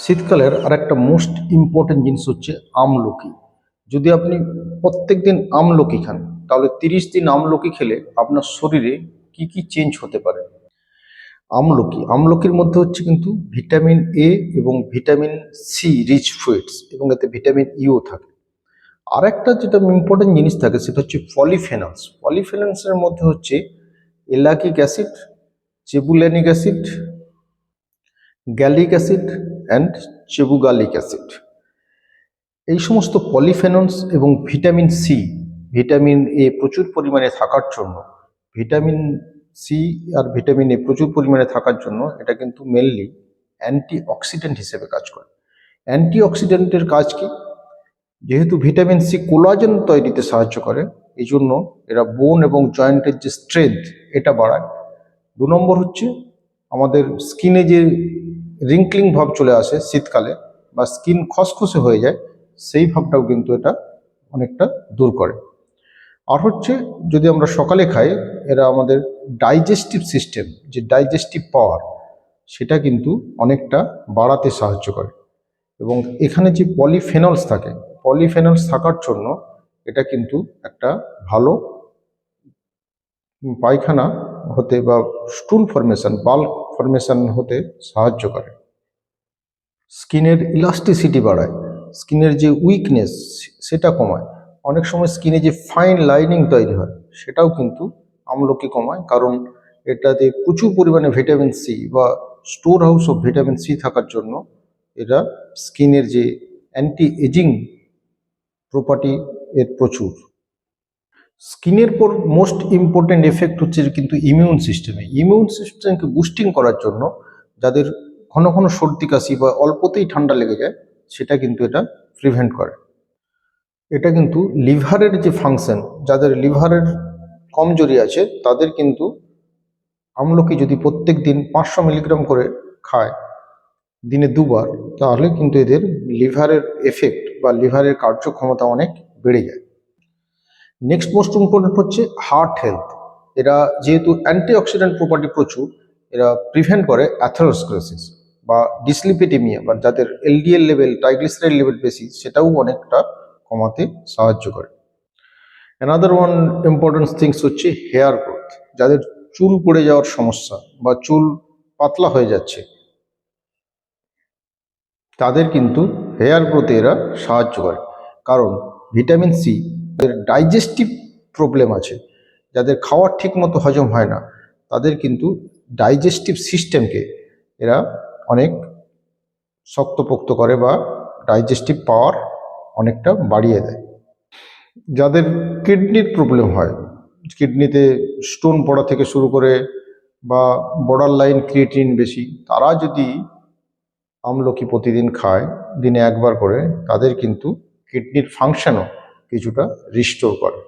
শীতকালের আরেকটা most important জিনিস হচ্ছে আমলকি। যদি আপনি প্রত্যেক দিন আমলকি খান তাহলে 30 দিন আমলকি খেলে আপনার শরীরে কি কি চেঞ্জ হতে পারে। আমলকির মধ্যে হচ্ছে কিন্তু ভিটামিন এ এবং ভিটামিন সি রিচ ফুডস, এবং এতে ভিটামিন ইও থাকে। আর একটা যেটা ইম্পর্টেন্ট জিনিস থাকে সেটা হচ্ছে পলিফেনলসের মধ্যে হচ্ছে ellagic acid, chebulanic acid, gallic acid and chebulagic acid. এই সমস্ত পলিফেনলস এবং ভিটামিন এ প্রচুর পরিমাণে থাকার জন্য, ভিটামিন সি আর ভিটামিন এ প্রচুর পরিমাণে থাকার জন্য এটা কিন্তু মেনলি অ্যান্টিঅক্সিডেন্ট হিসেবে কাজ করে। অ্যান্টিঅক্সিডেন্টের কাজ কি? যেহেতু ভিটামিন সি কোলাজেন তৈরিতে সাহায্য করে, এই জন্য এরা বোন এবং জয়েন্টের যে স্ট্রেংথ এটা বাড়ায়। 2 নম্বর হচ্ছে আমাদের স্কিনে যে রিঙ্কলিং ভাব চলে আসে শীতকালে বা স্কিন খসখসে হয়ে যায়, সেই ভাবটাও কিন্তু এটা অনেকটা দূর করে। আর হচ্ছে যদি আমরা সকালে খাই, এরা আমাদের ডাইজেস্টিভ সিস্টেম, যে ডাইজেস্টিভ পাওয়ার, সেটা কিন্তু অনেকটা বাড়াতে সাহায্য করে। এবং এখানে যে পলিফেনলস থাকার জন্য এটা কিন্তু একটা ভালো পায়খানা হতে বা স্টুল ফর্মেশন, বাল্ক ফর্মেশন হতে সাহায্য করে। স্কিনের ইলাস্টিসিটি বাড়ায়, স্কিনের যে উইকনেস সেটা কমায়। অনেক সময় স্কিনে যে ফাইন লাইনিং তৈরি হয় সেটাও কিন্তু আমলকি কমায়, কারণ এটাতে প্রচুর পরিমাণে ভিটামিন সি বা store house of vitamin C থাকার জন্য এরা স্কিনের যে অ্যান্টি এজিং প্রপার্টি এর প্রচুর। স্কিনের পর মোস্ট ইম্পর্টেন্ট এফেক্ট হচ্ছে কিন্তু ইমিউন সিস্টেমকে বুস্টিং করার জন্য, যাদের ঘন ঘন সর্দি কাশি বা অল্পতেই ঠান্ডা লেগে যায়, সেটা কিন্তু এটা প্রিভেন্ট করে। এটা কিন্তু লিভারের যে ফাংশন, যাদের লিভারের কমজোরি আছে তাদের কিন্তু আমলকি যদি প্রত্যেক দিন 500 মিলিগ্রাম করে খায় দিনে 2 বার, তাহলে কিন্তু এদের লিভারের এফেক্ট বা লিভারের কার্যক্ষমতা অনেক বেড়ে যায়। নেক্সট মোস্ট ইম্পর্টেন্ট হচ্ছে হার্ট হেলথ। এরা যেহেতু অ্যান্টিঅক্সিডেন্ট প্রপার্টি প্রচুর, এরা প্রিভেন্ট করে অ্যাথেরোস্ক্লেরোসিস বা ডিসলিপিডেমিয়া, বা যাদের এলডিএল লেভেল, ট্রাইগ্লিসারাইড লেভেল বেশি, সেটাও অনেকটা কমাতে সাহায্য করে। অ্যানাদার ওয়ান ইম্পর্টেন্ট থিংস হচ্ছে হেয়ার গ্রোথ। যাদের চুল পড়ে যাওয়ার সমস্যা বা চুল পাতলা হয়ে যাচ্ছে, তাদের কিন্তু হেয়ার গ্রোথে এরা সাহায্য করে। কারণ ভিটামিন সি, যাদের ডাইজেস্টিভ প্রবলেম আছে, যাদের খাওয়ার ঠিক মতো হজম হয় না, তাদের কিন্তু ডাইজেস্টিভ সিস্টেমকে এরা অনেক শক্তপোক্ত করে বা ডাইজেস্টিভ পাওয়ার অনেকটা বাড়িয়ে দেয়। যাদের কিডনির প্রবলেম হয়, কিডনিতে স্টোন পড়া থেকে শুরু করে বা বর্ডার লাইন ক্রিয়েটিনিন বেশি, তারা যদি আমলকি প্রতিদিন খায় দিনে 1 বার করে, তাদের কিন্তু কিডনির ফাংশনও কিছুটা রিস্টোর করে।